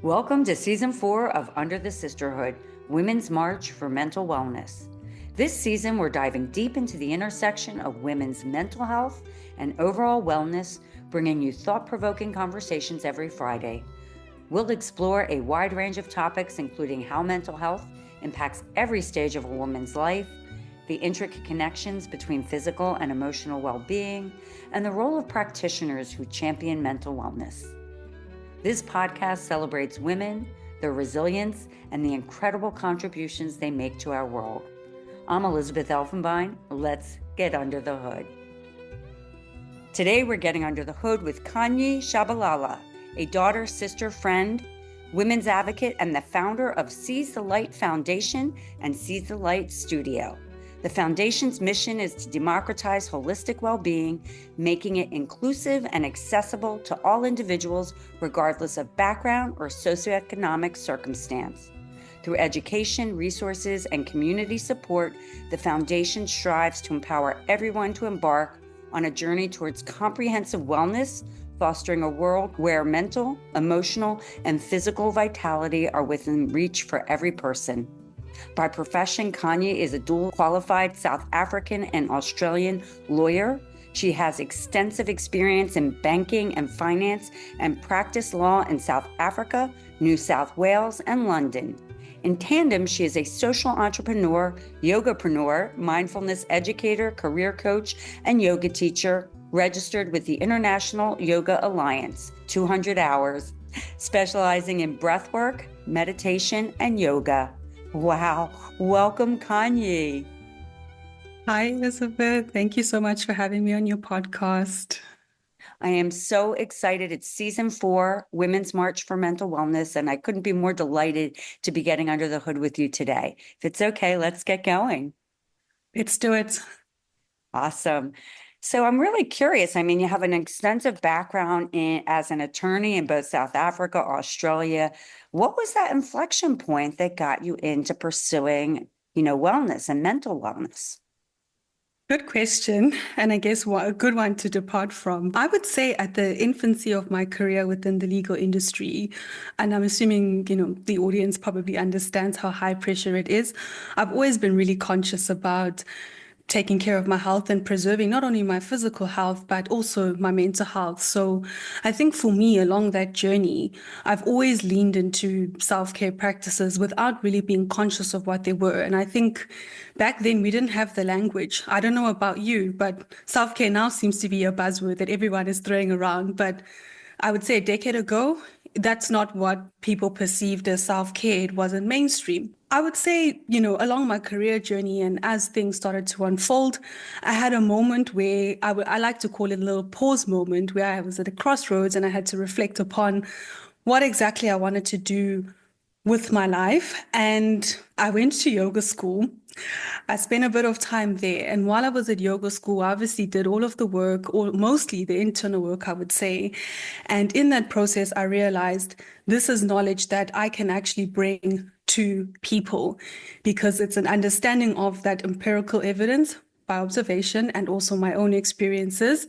Welcome to Season 4 of Under the Sisterhood, Women's March for Mental Wellness. This season, we're diving deep into the intersection of women's mental health and overall wellness, bringing you thought-provoking conversations every Friday. We'll explore a wide range of topics, including how mental health impacts every stage of a woman's life, the intricate connections between physical and emotional well-being, and the role of practitioners who champion mental wellness. This podcast celebrates women, their resilience, and the incredible contributions they make to our world. I'm Elizabeth Elfenbein. Let's get under the hood. Today, we're getting under the hood with Khanyi Tshabalala, a daughter, sister, friend, women's advocate, and the founder of Seize the Light Foundation and Seize the Light Studio. The foundation's mission is to democratize holistic well-being, making it inclusive and accessible to all individuals, regardless of background or socioeconomic circumstance. Through education, resources, and community support, the foundation strives to empower everyone to embark on a journey towards comprehensive wellness, fostering a world where mental, emotional, and physical vitality are within reach for every person. By profession, Khanyi is a dual qualified South African and Australian lawyer. She has extensive experience in banking and finance and practiced law in South Africa, New South Wales, and London. In tandem, she is a social entrepreneur, yogapreneur, mindfulness educator, career coach, and yoga teacher, registered with the International Yoga Alliance, 200 hours, specializing in breathwork, meditation, and yoga. Wow. Welcome, Khanyi. Hi, Elizabeth. Thank you so much for having me on your podcast. I am so excited. It's Season 4, Women's March for Mental Wellness, and I couldn't be more delighted to be getting under the hood with you today. If it's okay, let's get going. Let's do it. Awesome. So I'm really curious. I mean, you have an extensive background as an attorney in both South Africa, Australia. What was that inflection point that got you into pursuing, wellness and mental wellness? Good question. And I guess a good one to depart from. I would say at the infancy of my career within the legal industry, and I'm assuming, the audience probably understands how high pressure it is. I've always been really conscious about taking care of my health and preserving not only my physical health, but also my mental health. So I think for me, along that journey, I've always leaned into self-care practices without really being conscious of what they were. And I think back then we didn't have the language. I don't know about you, but self-care now seems to be a buzzword that everyone is throwing around. But I would say a decade ago, that's not what people perceived as self-care. It wasn't mainstream. I would say, along my career journey and as things started to unfold, I had a moment where I like to call it a little pause moment, where I was at a crossroads and I had to reflect upon what exactly I wanted to do with my life. And I went to yoga school. I spent a bit of time there. And while I was at yoga school, I obviously did all of the work, or mostly the internal work, I would say. And in that process, I realized this is knowledge that I can actually bring to people, because it's an understanding of that empirical evidence by observation and also my own experiences,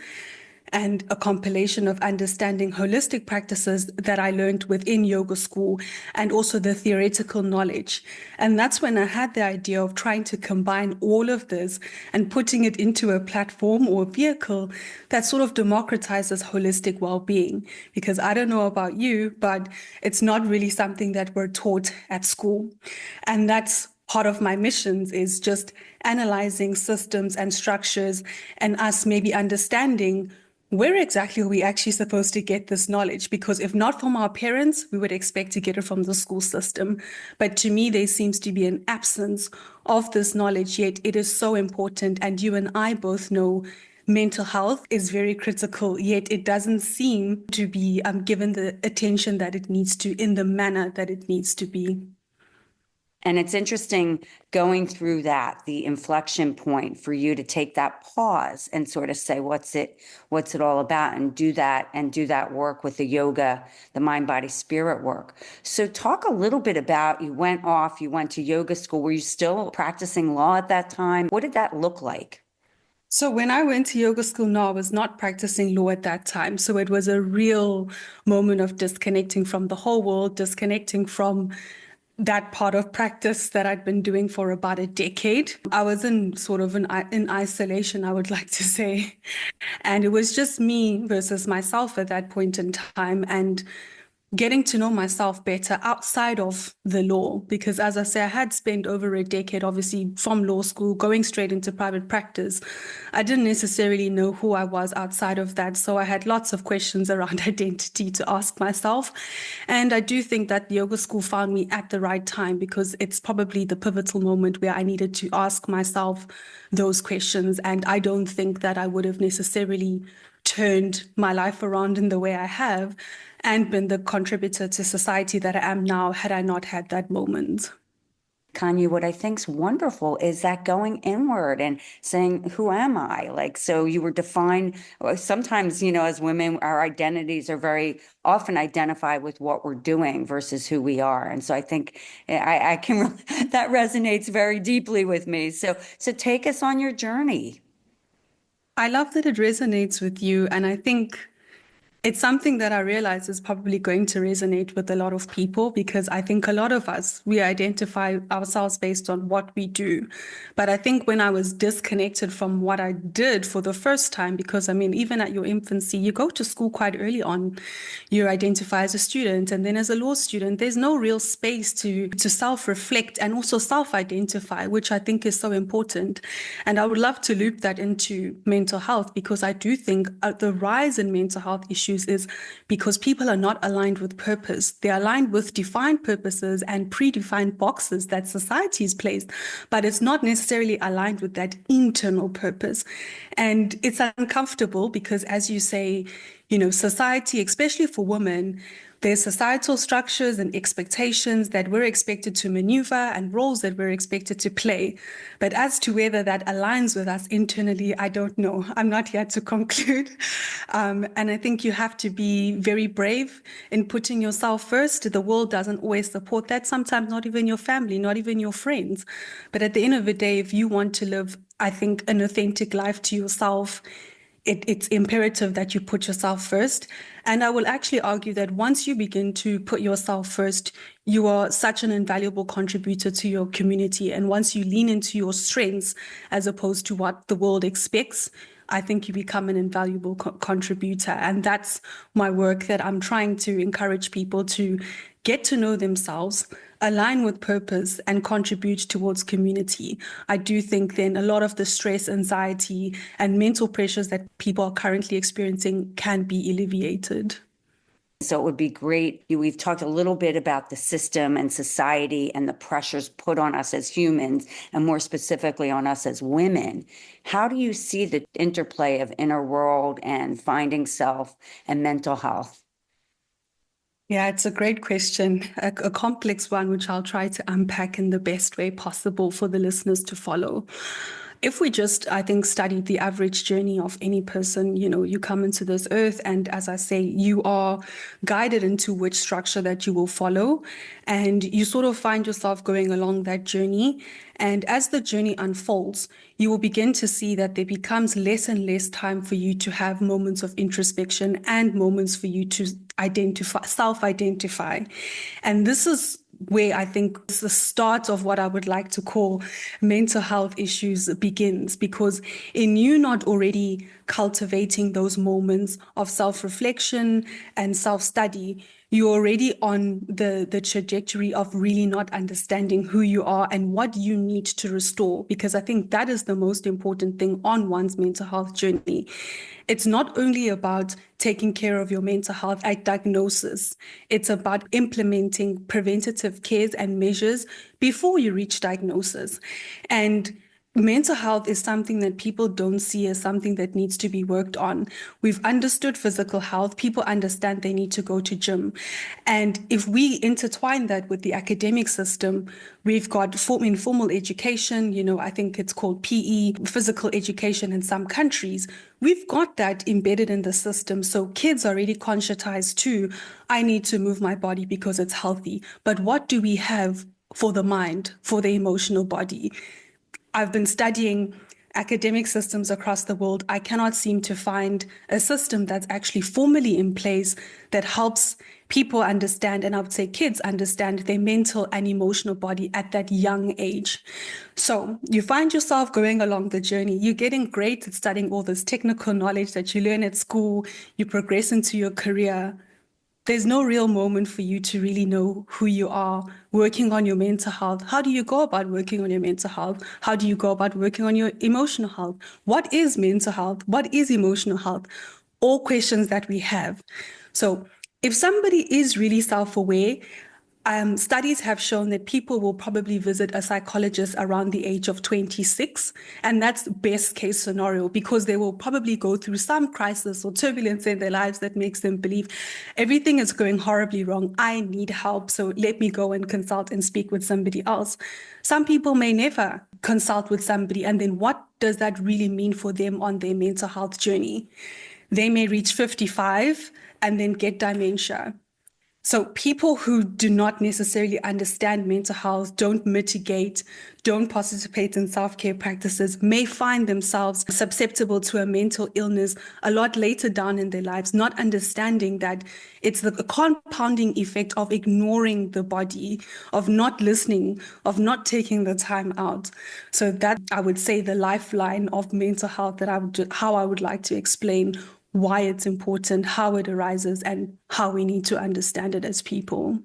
and a compilation of understanding holistic practices that I learned within yoga school, and also the theoretical knowledge. And that's when I had the idea of trying to combine all of this and putting it into a platform or a vehicle that sort of democratizes holistic well-being. Because I don't know about you, but it's not really something that we're taught at school. And that's part of my missions, is just analyzing systems and structures and us maybe understanding where exactly are we actually supposed to get this knowledge? Because if not from our parents, we would expect to get it from the school system. But to me, there seems to be an absence of this knowledge, yet it is so important. And you and I both know mental health is very critical, yet it doesn't seem to be given the attention that it needs to, in the manner that it needs to be. And it's interesting going through that, the inflection point for you to take that pause and sort of say, what's it all about, and do that work with the yoga, the mind, body, spirit work. So talk a little bit about, you went to yoga school. Were you still practicing law at that time? What did that look like? So when I went to yoga school, no, I was not practicing law at that time. So it was a real moment of disconnecting from the whole world, disconnecting from that part of practice that I'd been doing for about a decade. I was in sort of in isolation, I would like to say. And it was just me versus myself at that point in time. And getting to know myself better outside of the law. Because as I say, I had spent over a decade, obviously, from law school, going straight into private practice. I didn't necessarily know who I was outside of that. So I had lots of questions around identity to ask myself. And I do think that the yoga school found me at the right time because it's probably the pivotal moment where I needed to ask myself those questions. And I don't think that I would have necessarily turned my life around in the way I have and been the contributor to society that I am now had I not had that moment. Kanye, what I think's wonderful is that going inward and saying, who am I? Like, so you were defined, sometimes, as women, our identities are very often identified with what we're doing versus who we are. And so I think I can, that resonates very deeply with me. So take us on your journey. I love that it resonates with you. And I think it's something that I realize is probably going to resonate with a lot of people because I think a lot of us, we identify ourselves based on what we do. But I think when I was disconnected from what I did for the first time, because I mean, even at your infancy, you go to school quite early on. You identify as a student, and then as a law student, there's no real space to self-reflect and also self-identify, which I think is so important. And I would love to loop that into mental health because I do think the rise in mental health issues is because people are not aligned with purpose. They're aligned with defined purposes and predefined boxes that society has placed, but it's not necessarily aligned with that internal purpose. And it's uncomfortable because, as you say, society, especially for women, there's societal structures and expectations that we're expected to maneuver and roles that we're expected to play. But as to whether that aligns with us internally, I don't know. I'm not here to conclude. And I think you have to be very brave in putting yourself first. The world doesn't always support that, sometimes not even your family, not even your friends. But at the end of the day, if you want to live, I think, an authentic life to yourself, it's imperative that you put yourself first. And I will actually argue that once you begin to put yourself first, you are such an invaluable contributor to your community. And once you lean into your strengths as opposed to what the world expects, I think you become an invaluable contributor. And that's my work that I'm trying to encourage people to get to know themselves, align with purpose, and contribute towards community. I do think then a lot of the stress, anxiety, and mental pressures that people are currently experiencing can be alleviated. So it would be great. We've talked a little bit about the system and society and the pressures put on us as humans, and more specifically on us as women. How do you see the interplay of inner world and finding self and mental health? Yeah, it's a great question, a complex one, which I'll try to unpack in the best way possible for the listeners to follow. If we just, I think, study the average journey of any person, you come into this earth, and as I say, you are guided into which structure that you will follow, and you sort of find yourself going along that journey. And as the journey unfolds, you will begin to see that there becomes less and less time for you to have moments of introspection and moments for you to self-identify. And this is where I think the start of what I would like to call mental health issues begins, because in you not already cultivating those moments of self-reflection and self-study, you're already on the trajectory of really not understanding who you are and what you need to restore, because I think that is the most important thing on one's mental health journey. It's not only about taking care of your mental health at diagnosis. It's about implementing preventative cares and measures before you reach diagnosis. And mental health is something that people don't see as something that needs to be worked on. We've understood physical health. People understand they need to go to gym. And if we intertwine that with the academic system, we've got informal education, I think it's called PE, physical education in some countries. We've got that embedded in the system. So kids are really conscientized too. I need to move my body because it's healthy. But what do we have for the mind, for the emotional body? I've been studying academic systems across the world, I cannot seem to find a system that's actually formally in place that helps people understand, and I would say kids understand their mental and emotional body at that young age. So you find yourself going along the journey. You're getting great at studying all this technical knowledge that you learn at school. You progress into your career. There's no real moment for you to really know who you are, working on your mental health. How do you go about working on your mental health? How do you go about working on your emotional health? What is mental health? What is emotional health? All questions that we have. So if somebody is really self-aware, studies have shown that people will probably visit a psychologist around the age of 26. And that's best case scenario, because they will probably go through some crisis or turbulence in their lives that makes them believe everything is going horribly wrong. I need help. So let me go and consult and speak with somebody else. Some people may never consult with somebody. And then what does that really mean for them on their mental health journey? They may reach 55 and then get dementia. So people who do not necessarily understand mental health, don't mitigate, don't participate in self-care practices, may find themselves susceptible to a mental illness a lot later down in their lives, not understanding that it's the compounding effect of ignoring the body, of not listening, of not taking the time out. So that, I would say, the lifeline of mental health how I would like to explain why it's important, how it arises, and how we need to understand it as people.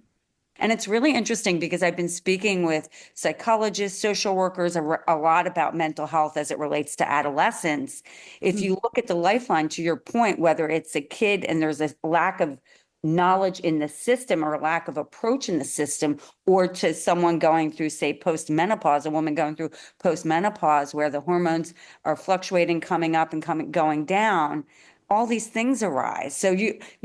And it's really interesting because I've been speaking with psychologists, social workers, a lot about mental health as it relates to adolescence. If you look at the lifeline, to your point, whether it's a kid and there's a lack of knowledge in the system or a lack of approach in the system, or to someone going through, say, postmenopause, a woman going through postmenopause where the hormones are fluctuating, coming up and going down, all these things arise. So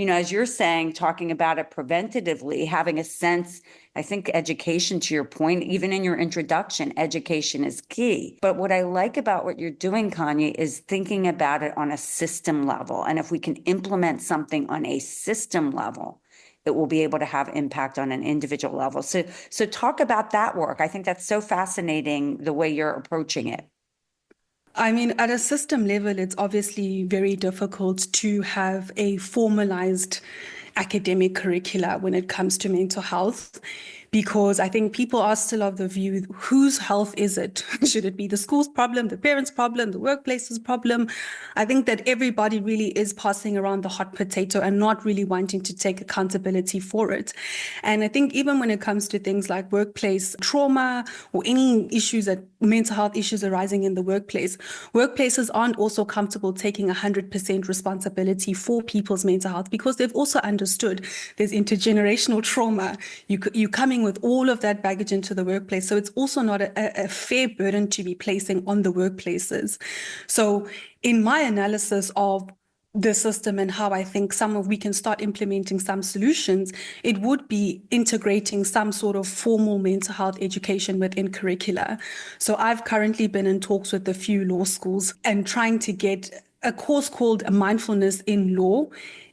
as you're saying, talking about it preventatively, having a sense, I think education, to your point, even in your introduction, education is key. But what I like about what you're doing, Khanyi, is thinking about it on a system level. And if we can implement something on a system level, it will be able to have impact on an individual level. So talk about that work. I think that's so fascinating, the way you're approaching it. I mean, at a system level, it's obviously very difficult to have a formalized academic curricula when it comes to mental health, because I think people are still of the view, whose health is it? Should it be the school's problem, the parents' problem, the workplace's problem? I think that everybody really is passing around the hot potato and not really wanting to take accountability for it. And I think even when it comes to things like workplace trauma or any issues that mental health issues arising in the workplace, workplaces aren't also comfortable taking 100% responsibility for people's mental health, because they've also understood there's intergenerational trauma. You're coming with all of that baggage into the workplace. So it's also not a fair burden to be placing on the workplaces. So in my analysis of the system and how I think we can start implementing some solutions, it would be integrating some sort of formal mental health education within curricula. So I've currently been in talks with a few law schools and trying to get a course called Mindfulness in Law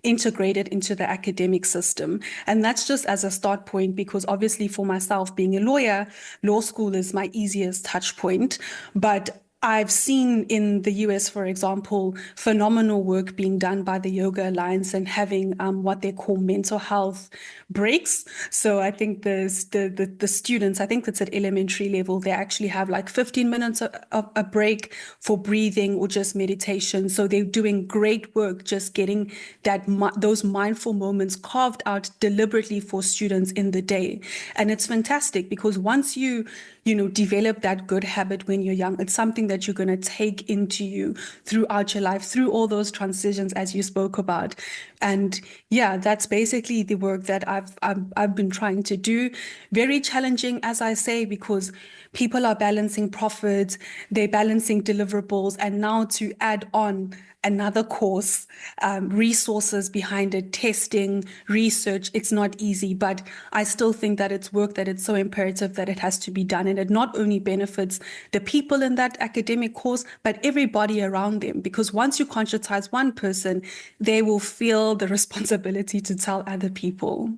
integrated into the academic system. And that's just as a start point, because obviously for myself, being a lawyer, law school is my easiest touch point. But I've seen in the US, for example, phenomenal work being done by the Yoga Alliance and having what they call mental health breaks. So I think the students, I think that's at elementary level, they actually have like 15 minutes of a break for breathing or just meditation. So they're doing great work, just getting those mindful moments carved out deliberately for students in the day. And it's fantastic, because once you develop that good habit when you're young, it's something that you're going to take into you throughout your life, through all those transitions as you spoke about. And yeah, that's basically the work that I've been trying to do. Very challenging, as I say, because people are balancing profits, they're balancing deliverables, and now to add on another course, resources behind it, testing, research, it's not easy, but I still think that it's work that it's so imperative that it has to be done. And it not only benefits the people in that academic course, but everybody around them, because once you conscientize one person, they will feel the responsibility to tell other people.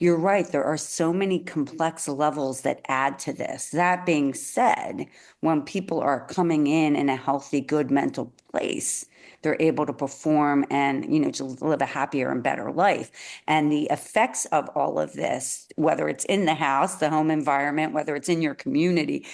You're right. There are so many complex levels that add to this. That being said, when people are coming in a healthy, good mental place, they're able to perform and, to live a happier and better life. And the effects of all of this, whether it's in the house, the home environment, whether it's in your community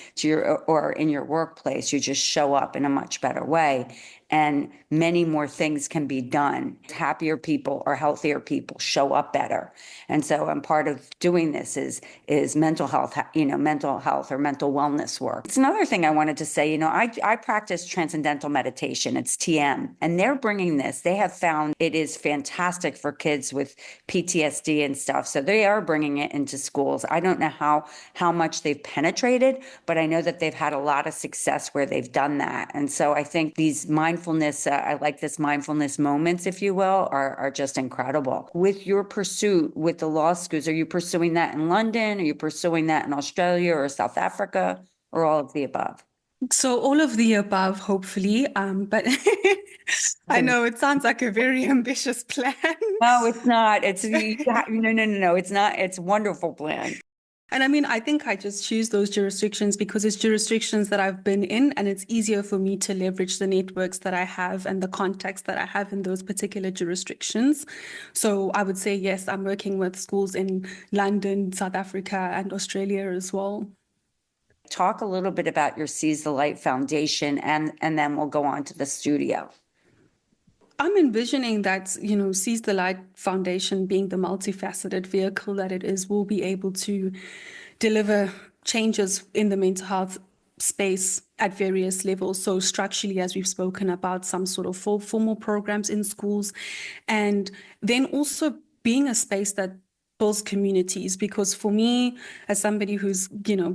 or in your workplace, you just show up in a much better way. And many more things can be done. Happier people or healthier people show up better. And so, part of doing this is mental health, mental health or mental wellness work. It's another thing I wanted to say. I practice transcendental meditation. It's TM, and they're bringing this. They have found it is fantastic for kids with PTSD and stuff. So they are bringing it into schools. I don't know how much they've penetrated, but I know that they've had a lot of success where they've done that. And so I think these mindfulness, I like this mindfulness moments, if you will, are just incredible. With your pursuit with the law schools, are you pursuing that in London? Are you pursuing that in Australia or South Africa, or all of the above? So all of the above, hopefully. But I know it sounds like a very ambitious plan. No, it's not. No. It's not. It's a wonderful plan. And I mean, I think I just choose those jurisdictions because it's jurisdictions that I've been in, and it's easier for me to leverage the networks that I have and the contacts that I have in those particular jurisdictions. So I would say, yes, I'm working with schools in London, South Africa, and Australia as well. Talk a little bit about your Seize the Light Foundation, and then we'll go on to the studio. I'm envisioning that, Seize the Light Foundation being the multifaceted vehicle that it is, will be able to deliver changes in the mental health space at various levels. So structurally, as we've spoken about, some sort of formal programs in schools, and then also being a space that builds communities. Because for me, as somebody who's,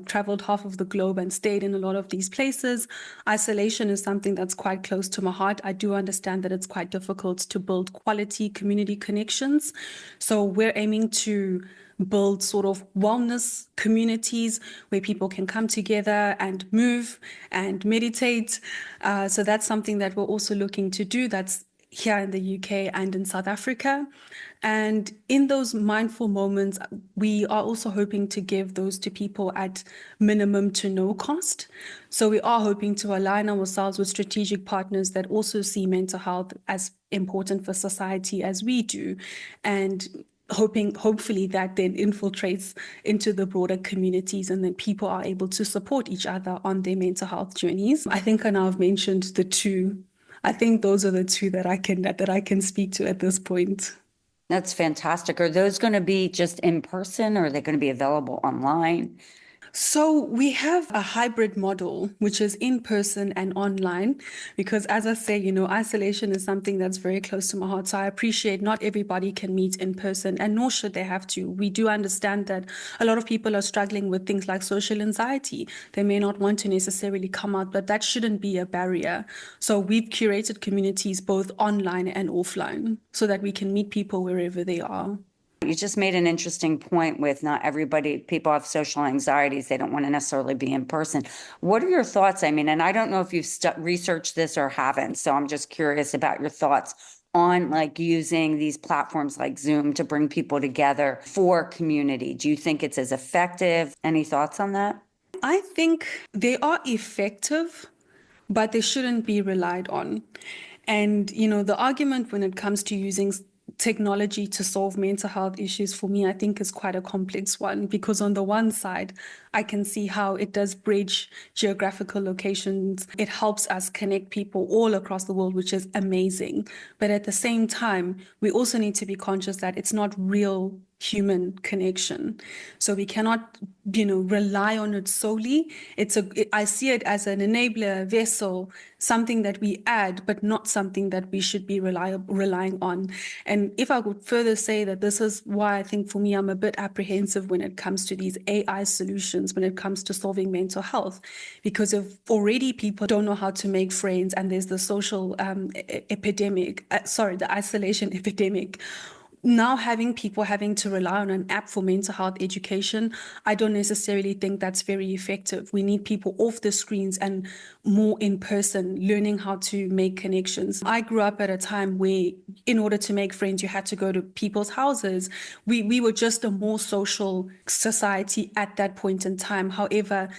traveled half of the globe and stayed in a lot of these places, isolation is something that's quite close to my heart. I do understand that it's quite difficult to build quality community connections. So we're aiming to build sort of wellness communities where people can come together and move and meditate. So that's something that we're also looking to do. That's here in the UK and in South Africa. And in those mindful moments, we are also hoping to give those to people at minimum to no cost. So we are hoping to align ourselves with strategic partners that also see mental health as important for society as we do. And hopefully that then infiltrates into the broader communities, and then people are able to support each other on their mental health journeys. I think I now have mentioned the two. I think those are the two that I can speak to at this point. That's fantastic. Are those going to be just in person, or are they going to be available online? So we have a hybrid model, which is in person and online, because as I say, isolation is something that's very close to my heart. So I appreciate not everybody can meet in person, and nor should they have to. We do understand that a lot of people are struggling with things like social anxiety. They may not want to necessarily come out, but that shouldn't be a barrier. So we've curated communities both online and offline so that we can meet people wherever they are. You just made an interesting point with not everybody, people have social anxieties. They don't want to necessarily be in person. What are your thoughts? I mean, and I don't know if you've researched this or haven't, so I'm just curious about your thoughts on like using these platforms like Zoom to bring people together for community. Do you think it's as effective? Any thoughts on that? I think they are effective, but they shouldn't be relied on. And, the argument when it comes to using technology to solve mental health issues for me, I think is quite a complex one, because on the one side, I can see how it does bridge geographical locations. It helps us connect people all across the world, which is amazing. But at the same time, we also need to be conscious that it's not real human connection. So we cannot, rely on it solely. I see it as an enabler, vessel, something that we add, but not something that we should be relying on. And if I would further say that this is why I think for me, I'm a bit apprehensive when it comes to these AI solutions, when it comes to solving mental health, because if already people don't know how to make friends, and there's the social epidemic, the isolation epidemic, now having people having to rely on an app for mental health education, I don't necessarily think that's very effective. We need people off the screens and more in person, learning how to make connections. I grew up at a time where, in order to make friends, you had to go to people's houses. We were just a more social society at that point in time. However,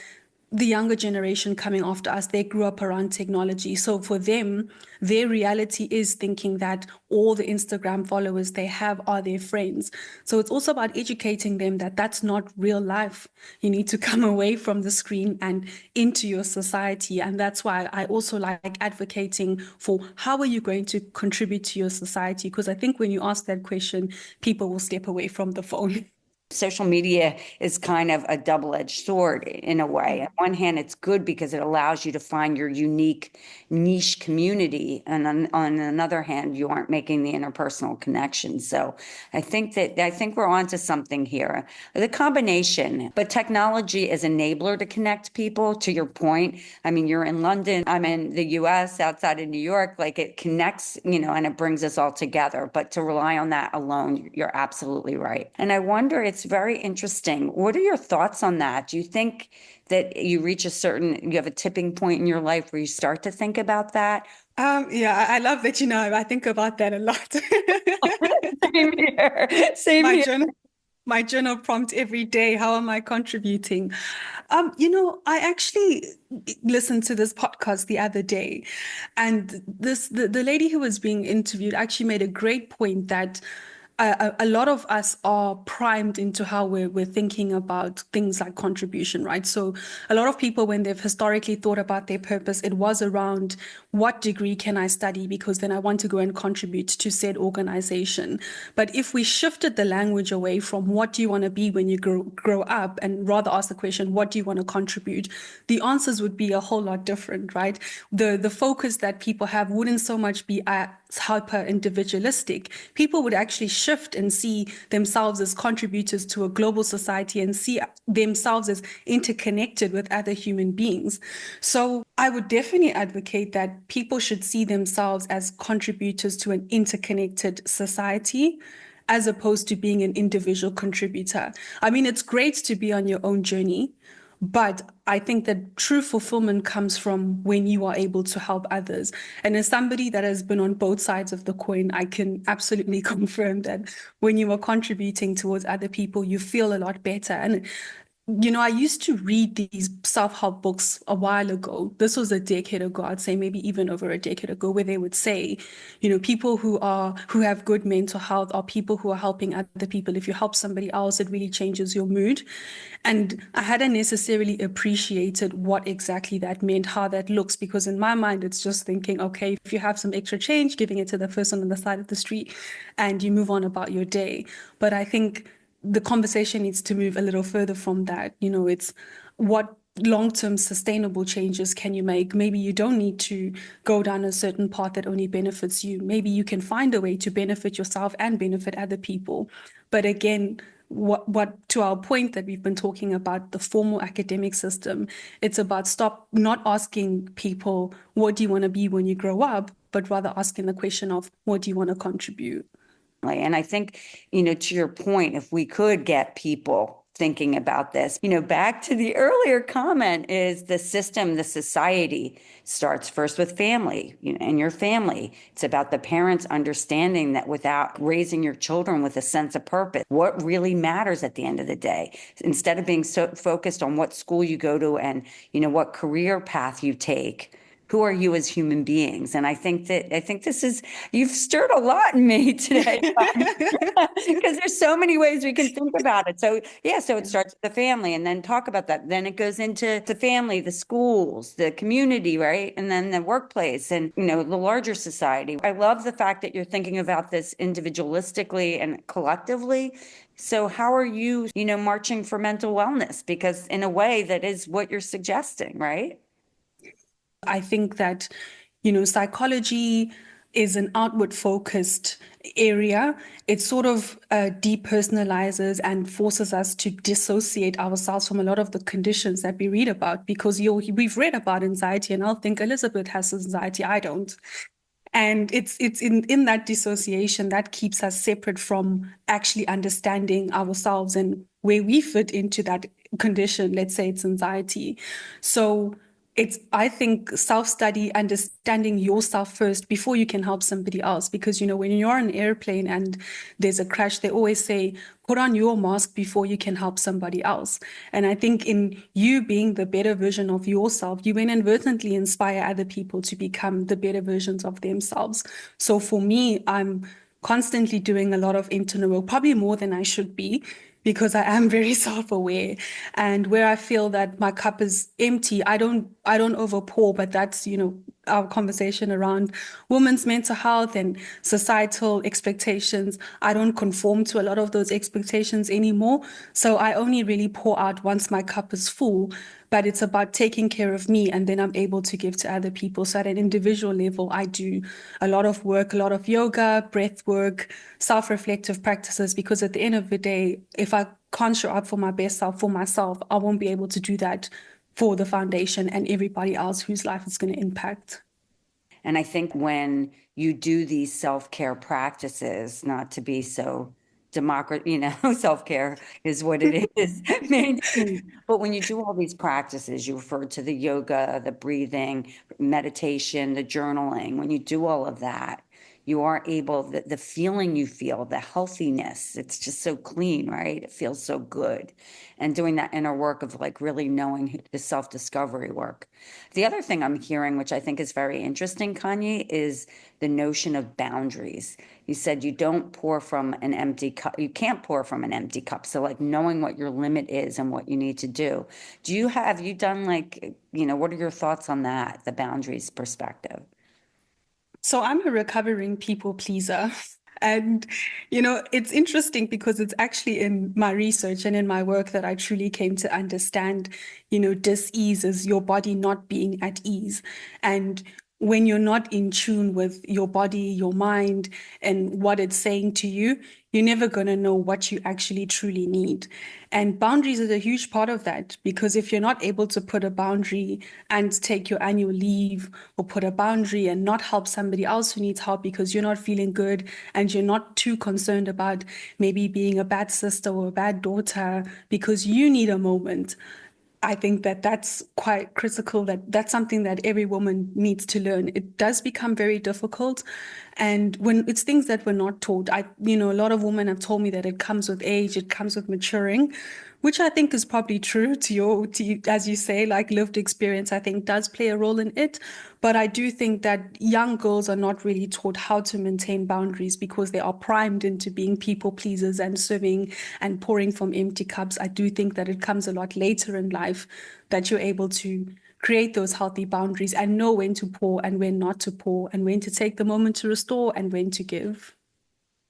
the younger generation coming after us, they grew up around technology. So for them, their reality is thinking that all the Instagram followers they have are their friends. So it's also about educating them that that's not real life. You need to come away from the screen and into your society. And that's why I also like advocating for how are you going to contribute to your society? Because I think when you ask that question, people will step away from the phone. Social media is kind of a double-edged sword in a way. On one hand, it's good because it allows you to find your unique niche community. And on another hand, you aren't making the interpersonal connections. So I think we're onto something here. The combination, but technology is enabler to connect people, to your point. I mean, you're in London, I'm in the US, outside of New York, like it connects, and it brings us all together. But to rely on that alone, you're absolutely right. And I wonder, it's very interesting. What are your thoughts on that? Do you think that you have a tipping point in your life where you start to think about that? Yeah, I love that, I think about that a lot. Same here. Same My here. journal, my journal prompt every day. How am I contributing? I actually listened to this podcast the other day, and the lady who was being interviewed actually made a great point that a lot of us are primed into how we're thinking about things like contribution, right? So a lot of people, when they've historically thought about their purpose, it was around what degree can I study because then I want to go and contribute to said organization. But if we shifted the language away from what do you want to be when you grow up and rather ask the question, what do you want to contribute? The answers would be a whole lot different, right? The focus that people have wouldn't so much be hyper individualistic. People would actually shift and see themselves as contributors to a global society and see themselves as interconnected with other human beings. So I would definitely advocate that people should see themselves as contributors to an interconnected society as opposed to being an individual contributor. I mean, it's great to be on your own journey, but I think that true fulfillment comes from when you are able to help others. And as somebody that has been on both sides of the coin, I can absolutely confirm that when you are contributing towards other people, you feel a lot better. And I used to read these self-help books a while ago. This was a decade ago, I'd say maybe even over a decade ago, where they would say, people who have good mental health are people who are helping other people. If you help somebody else, it really changes your mood. And I hadn't necessarily appreciated what exactly that meant, how that looks, because in my mind, it's just thinking, okay, if you have some extra change, giving it to the person on the side of the street, and you move on about your day. But I think the conversation needs to move a little further from that. It's what long-term sustainable changes can you make? Maybe you don't need to go down a certain path that only benefits you. Maybe you can find a way to benefit yourself and benefit other people. But again, what to our point that we've been talking about, the formal academic system, it's about stop not asking people, what do you want to be when you grow up, but rather asking the question of what do you want to contribute? And I think, to your point, if we could get people thinking about this, back to the earlier comment is the system, the society starts first with family, and your family. It's about the parents understanding that without raising your children with a sense of purpose, what really matters at the end of the day, instead of being so focused on what school you go to and, what career path you take. Who are you as human beings? And I think you've stirred a lot in me today because there's so many ways we can think about it. So yeah, so it starts with the family and then talk about that. Then it goes into the family, the schools, the community, right? And then the workplace and, the larger society. I love the fact that you're thinking about this individualistically and collectively. So how are you, marching for mental wellness? Because in a way that is what you're suggesting, right? I think that, psychology is an outward focused area. It sort of depersonalizes and forces us to dissociate ourselves from a lot of the conditions that we read about because we've read about anxiety and I'll think Elizabeth has anxiety, I don't. And it's in that dissociation that keeps us separate from actually understanding ourselves and where we fit into that condition. Let's say it's anxiety. So it's, I think, self-study, understanding yourself first before you can help somebody else. Because, when you're on an airplane and there's a crash, they always say, put on your mask before you can help somebody else. And I think in you being the better version of yourself, you inadvertently inspire other people to become the better versions of themselves. So for me, I'm constantly doing a lot of internal work, probably more than I should be, because I am very self-aware. And where I feel that my cup is empty, I don't overpour, but that's, our conversation around women's mental health and societal expectations. I don't conform to a lot of those expectations anymore. So I only really pour out once my cup is full, but it's about taking care of me and then I'm able to give to other people. So at an individual level, I do a lot of work, a lot of yoga, breath work, self-reflective practices, because at the end of the day, if I can't show up for my best self for myself, I won't be able to do that for the foundation and everybody else whose life it's going to impact. And I think when you do these self-care practices, not to be so self-care is what it is, mainstream. But when you do all these practices, you refer to the yoga, the breathing, meditation, the journaling, when you do all of that, you are able, the feeling you feel, the healthiness, it's just so clean, right? It feels so good. And doing that inner work of like really knowing the self-discovery work. The other thing I'm hearing, which I think is very interesting, Kanye, is the notion of boundaries. You said you don't pour from an empty cup. You can't pour from an empty cup. So like knowing what your limit is and what you need to do. Have you done like, what are your thoughts on that, the boundaries perspective? So I'm a recovering people pleaser. And, it's interesting because it's actually in my research and in my work that I truly came to understand, dis-ease is your body not being at ease. And when you're not in tune with your body, your mind, and what it's saying to you, you're never going to know what you actually truly need. And boundaries is a huge part of that, because if you're not able to put a boundary and take your annual leave, or put a boundary and not help somebody else who needs help because you're not feeling good and you're not too concerned about maybe being a bad sister or a bad daughter because you need a moment, I think that that's quite critical, that's something that every woman needs to learn. It does become very difficult. And when it's things that we're not taught, a lot of women have told me that it comes with age, it comes with maturing, which I think is probably true as you say, like lived experience, I think does play a role in it. But I do think that young girls are not really taught how to maintain boundaries because they are primed into being people pleasers and serving and pouring from empty cups. I do think that it comes a lot later in life that you're able to create those healthy boundaries and know when to pour and when not to pour and when to take the moment to restore and when to give.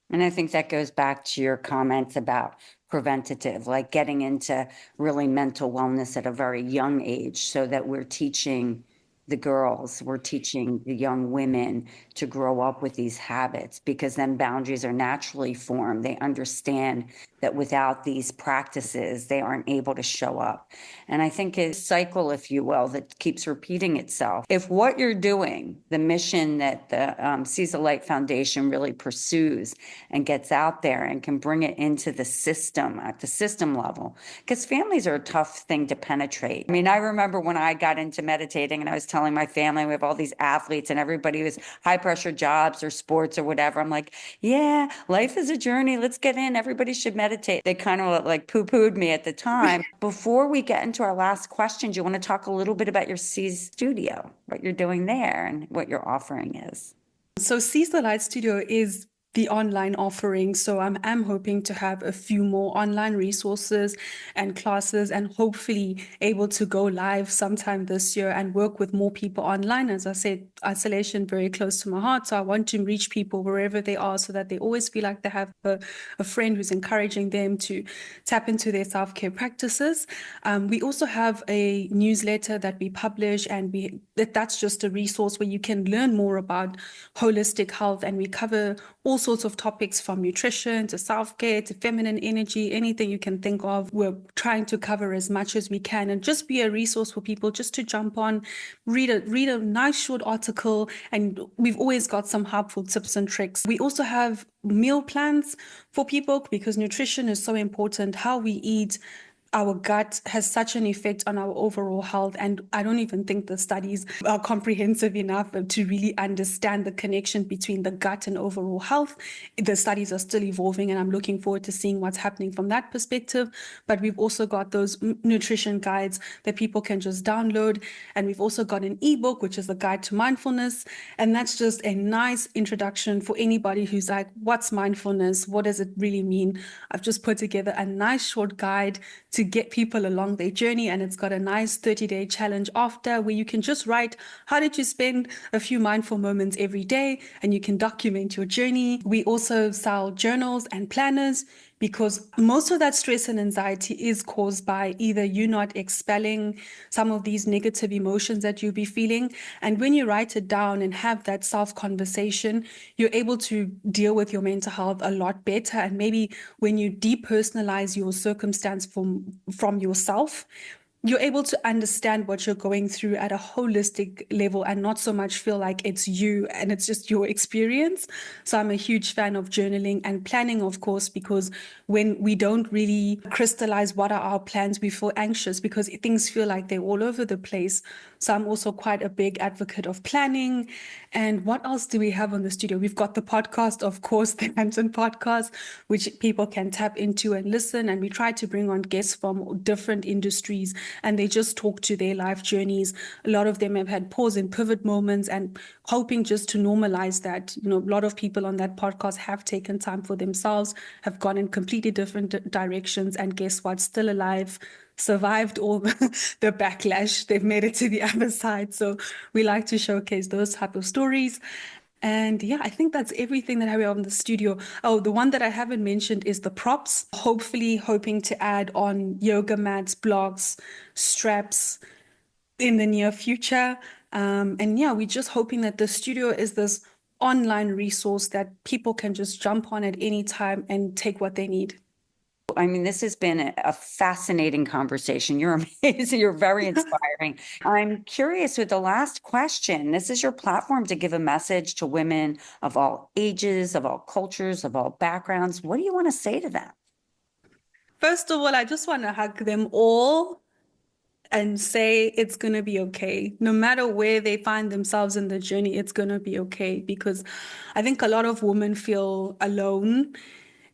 And I think that goes back to your comments about preventative, like getting into really mental wellness at a very young age so that we're teaching the girls, we're teaching the young women to grow up with these habits because then boundaries are naturally formed. They understand that without these practices, they aren't able to show up. And I think it's a cycle, if you will, that keeps repeating itself. If what you're doing, the mission that the Seize the Light Foundation really pursues and gets out there and can bring it into the system at the system level, because families are a tough thing to penetrate. I mean, I remember when I got into meditating and I was telling my family we have all these athletes and everybody was high pressure jobs or sports or whatever. I'm like, yeah, life is a journey. Let's get in. Everybody should meditate. They kind of like poo-pooed me at the time. Before we get into our last questions, you want to talk a little bit about your C's studio, what you're doing there and what your offering is. So Seize the Light Studio is the online offering. So I'm hoping to have a few more online resources and classes and hopefully able to go live sometime this year and work with more people online. As I said, isolation very close to my heart. So I want to reach people wherever they are so that they always feel like they have a friend who's encouraging them to tap into their self-care practices. We also have a newsletter that we publish and that's just a resource where you can learn more about holistic health, and we cover all sorts of topics from nutrition to self-care to feminine energy, anything you can think of. We're trying to cover as much as we can and just be a resource for people just to jump on, read a nice short article, and we've always got some helpful tips and tricks. We also have meal plans for people because nutrition is so important. How we eat, our gut has such an effect on our overall health. And I don't even think the studies are comprehensive enough to really understand the connection between the gut and overall health. The studies are still evolving, and I'm looking forward to seeing what's happening from that perspective. But we've also got those nutrition guides that people can just download. And we've also got an ebook, which is a guide to mindfulness. And that's just a nice introduction for anybody who's like, what's mindfulness? What does it really mean? I've just put together a nice short guide to get people along their journey. And it's got a nice 30-day challenge after where you can just write, how did you spend a few mindful moments every day? And you can document your journey. We also sell journals and planners because most of that stress and anxiety is caused by either you not expelling some of these negative emotions that you'll be feeling. And when you write it down and have that self-conversation, you're able to deal with your mental health a lot better. And maybe when you depersonalize your circumstance from yourself, you're able to understand what you're going through at a holistic level and not so much feel like it's you and it's just your experience. So I'm a huge fan of journaling and planning, of course, because when we don't really crystallize what are our plans, we feel anxious because things feel like they're all over the place. So I'm also quite a big advocate of planning. And what else do we have on the studio? We've got the podcast, of course, the Hampton podcast, which people can tap into and listen. And we try to bring on guests from different industries and they just talk to their life journeys. A lot of them have had pause and pivot moments and hoping just to normalize that. You know, a lot of people on that podcast have taken time for themselves, have gone in completely different directions, and guess what? Still alive, survived all the backlash. They've made it to the other side. So we like to showcase those type of stories. And yeah, I think that's everything that I have in the studio. Oh, the one that I haven't mentioned is the props. Hopefully hoping to add on yoga mats, blocks, straps in the near future. And yeah, we're just hoping that the studio is this online resource that people can just jump on at any time and take what they need. I mean, this has been a fascinating conversation. You're amazing. You're very inspiring. I'm curious with the last question. This is your platform to give a message to women of all ages, of all cultures, of all backgrounds. What do you want to say to them? First of all, I just want to hug them all and say it's going to be okay. No matter where they find themselves in the journey, it's going to be okay. Because I think a lot of women feel alone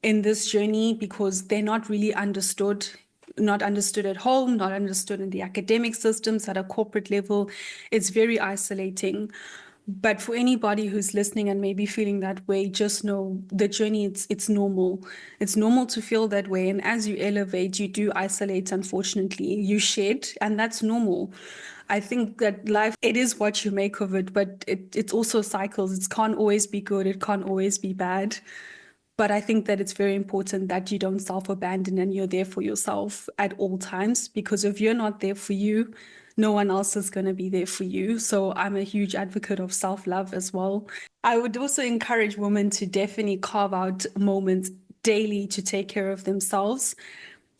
in this journey because they're not really understood, not understood at home, not understood in the academic systems at a corporate level. It's very isolating. But for anybody who's listening and maybe feeling that way, just know the journey, it's normal. It's normal to feel that way. And as you elevate, you do isolate, unfortunately. You shed, and that's normal. I think that life, it is what you make of it, but it's also cycles. It can't always be good. It can't always be bad. But I think that it's very important that you don't self-abandon and you're there for yourself at all times, because if you're not there for you, no one else is going to be there for you. So I'm a huge advocate of self-love as well. I would also encourage women to definitely carve out moments daily to take care of themselves.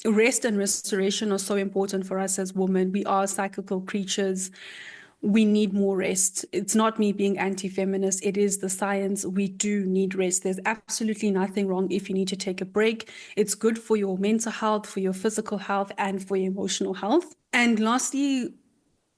Rest and restoration are so important for us as women. We are cyclical creatures. We need more rest. It's not me being anti-feminist. It is the science. We do need rest. There's absolutely nothing wrong if you need to take a break. It's good for your mental health, for your physical health, and for your emotional health. And lastly,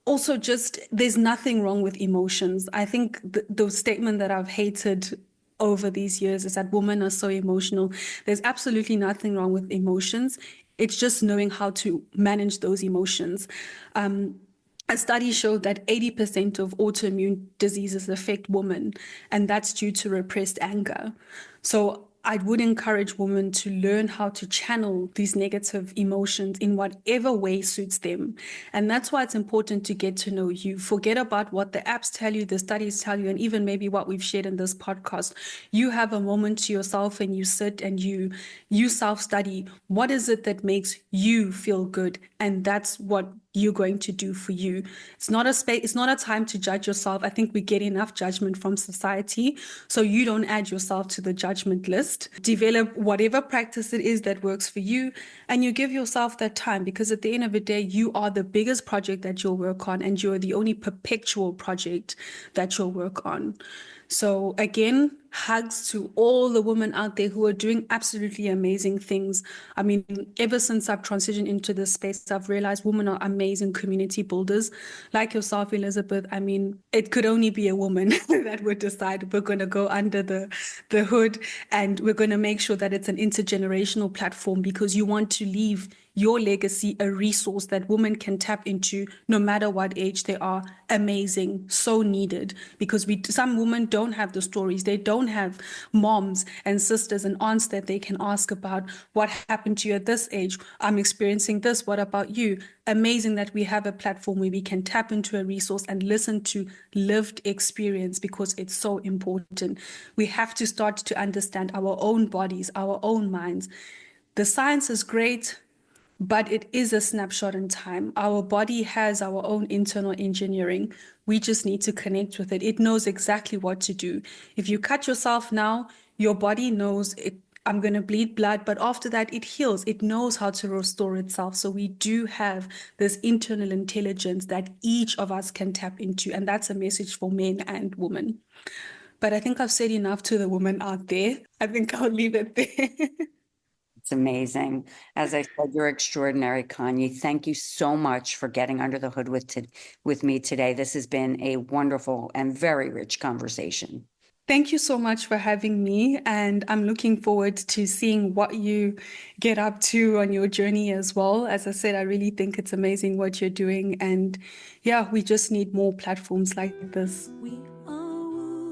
also just there's nothing wrong with emotions. I think the statement that I've hated over these years is that women are so emotional. There's absolutely nothing wrong with emotions. It's just knowing how to manage those emotions. A study showed that 80% of autoimmune diseases affect women, and that's due to repressed anger. So I would encourage women to learn how to channel these negative emotions in whatever way suits them. And that's why it's important to get to know you. Forget about what the apps tell you, the studies tell you, and even maybe what we've shared in this podcast. You have a moment to yourself and you sit and you self-study. What is it that makes you feel good? And that's what you're going to do for you. It's not a space, it's not a time to judge yourself. I think we get enough judgment from society, so you don't add yourself to the judgment list. Develop whatever practice it is that works for you, and you give yourself that time, because at the end of the day, you are the biggest project that you'll work on, and you're the only perpetual project that you'll work on. So again, hugs to all the women out there who are doing absolutely amazing things. I mean, ever since I've transitioned into this space, I've realized women are amazing community builders. Like yourself, Elizabeth, I mean, it could only be a woman that would decide we're going to go under the hood, and we're going to make sure that it's an intergenerational platform, because you want to leave your legacy a resource that women can tap into no matter what age they are. Amazing, so needed, because some women don't have the stories. They don't have moms and sisters and aunts that they can ask about what happened to you at this age. I'm experiencing this, what about you? Amazing that we have a platform where we can tap into a resource and listen to lived experience, because it's so important. We have to start to understand our own bodies, our own minds. The science is great, but it is a snapshot in time. Our body has our own internal engineering. We just need to connect with it. It knows exactly what to do. If you cut yourself now, your body knows it. I'm going to bleed blood, but after that, it heals. It knows how to restore itself. So we do have this internal intelligence that each of us can tap into. And that's a message for men and women. But I think I've said enough to the women out there. I think I'll leave it there. It's amazing. As I said, you're extraordinary, Khanyi. Thank you so much for getting under the hood with me today. This has been a wonderful and very rich conversation. Thank you so much for having me, and I'm looking forward to seeing what you get up to on your journey as well. As I said, I really think it's amazing what you're doing, and yeah, we just need more platforms like this.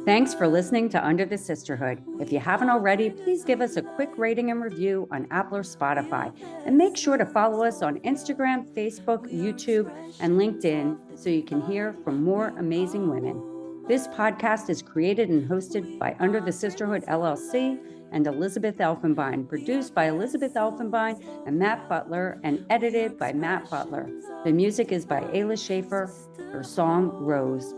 Thanks for listening to Under the Sisterhood. If you haven't already, please give us a quick rating and review on Apple or Spotify. And make sure to follow us on Instagram, Facebook, YouTube, and LinkedIn so you can hear from more amazing women. This podcast is created and hosted by Under the Sisterhood LLC and Elizabeth Elfenbein, produced by Elizabeth Elfenbein and Matt Butler, and edited by Matt Butler. The music is by Ayla Schaefer. Her song, Rose.